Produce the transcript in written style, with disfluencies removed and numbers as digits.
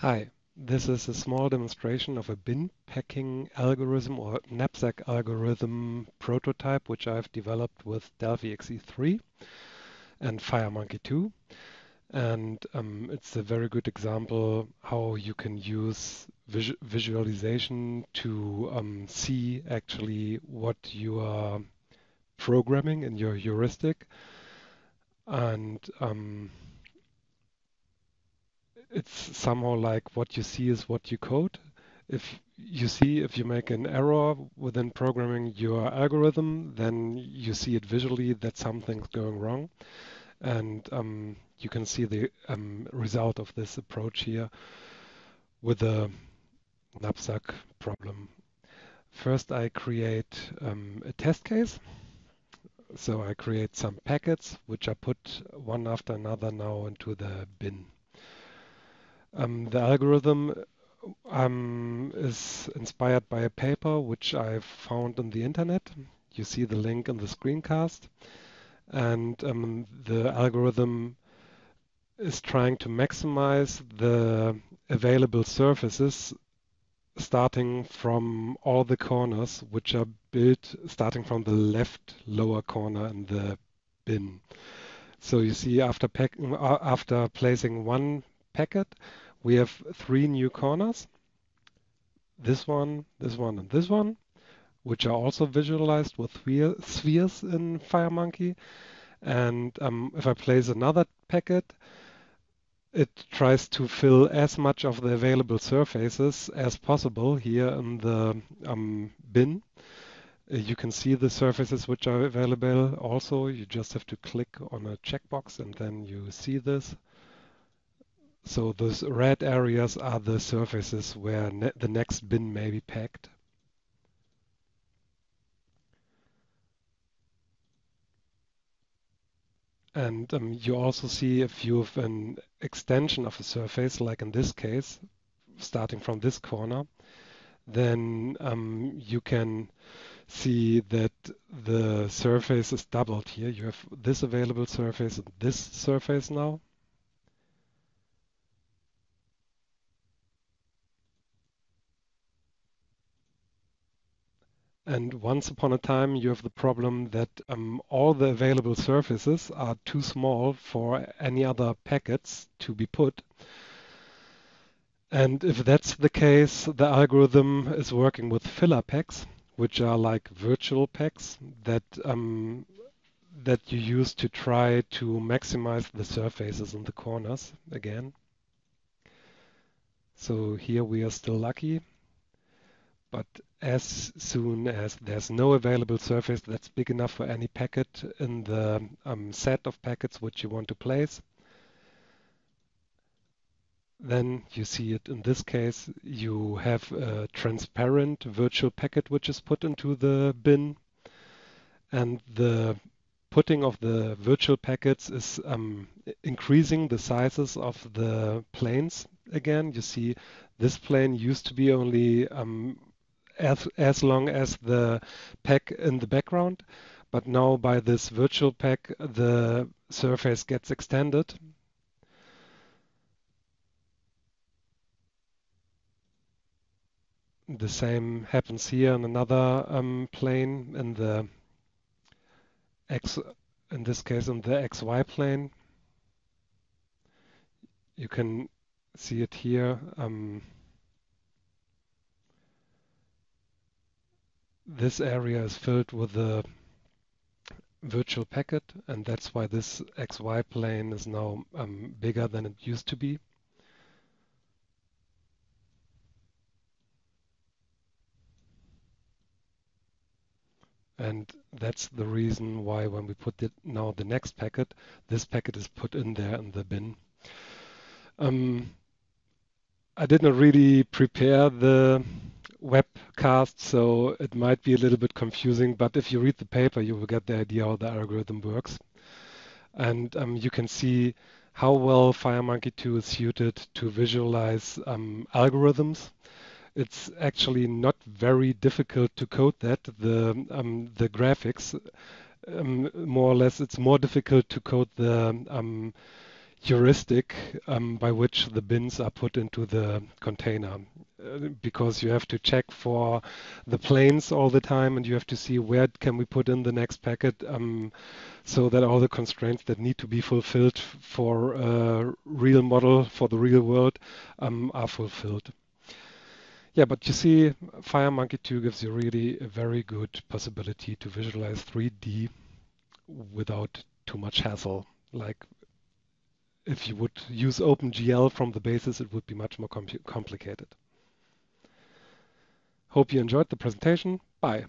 Hi, this is a small demonstration of a bin packing algorithm or knapsack algorithm prototype which I've developed with Delphi XE3 and Firemonkey 2. And it's a very good example how you can use visualization to see actually what you are programming in your heuristic. And it's somehow like what you see is what you code. If you make an error within programming your algorithm, then you see it visually that something's going wrong. And you can see the result of this approach here with the knapsack problem. First, I create a test case. So I create some packets, which I put one after another now into the bin. The algorithm is inspired by a paper which I found on the internet. You see the link in the screencast. And the algorithm is trying to maximize the available surfaces starting from all the corners, which are built starting from the left lower corner in the bin. So you see after placing one packet, we have three new corners. This one, and this one, which are also visualized with spheres in Firemonkey. And if I place another packet, it tries to fill as much of the available surfaces as possible here in the bin. You can see the surfaces which are available also. You just have to click on a checkbox and then you see this. So those red areas are the surfaces where the next bin may be packed. And you also see if you have an extension of a surface, like in this case, starting from this corner, then you can see that the surface is doubled here. You have this available surface and this surface now. And once upon a time, you have the problem that all the available surfaces are too small for any other packets to be put. And if that's the case, the algorithm is working with filler packs, which are like virtual packs that that you use to try to maximize the surfaces in the corners again. So here we are still lucky. But as soon as there's no available surface that's big enough for any packet in the set of packets which you want to place, then you see it in this case. You have a transparent virtual packet which is put into the bin, and the putting of the virtual packets is increasing the sizes of the planes again. You see this plane used to be only as long as the pack in the background, but now by this virtual pack, the surface gets extended. The same happens here in another plane in the X, in this case in the XY plane. You can see it here. This area is filled with the virtual packet, and that's why this XY plane is now bigger than it used to be. And that's the reason why when we put now the next packet, this packet is put in there in the bin. I did not really prepare the webcast, so it might be a little bit confusing, but if you read the paper, you will get the idea how the algorithm works. And you can see how well Firemonkey 2 is suited to visualize algorithms. It's actually not very difficult to code that. The graphics, more or less, it's more difficult to code the heuristic by which the bins are put into the container, because you have to check for the planes all the time, and you have to see where can we put in the next packet, so that all the constraints that need to be fulfilled for a real model, for the real world, are fulfilled. Yeah, but you see, FireMonkey 2 gives you really a very good possibility to visualize 3D without too much hassle. Like, if you would use OpenGL from the basis, it would be much more complicated. Hope you enjoyed the presentation. Bye.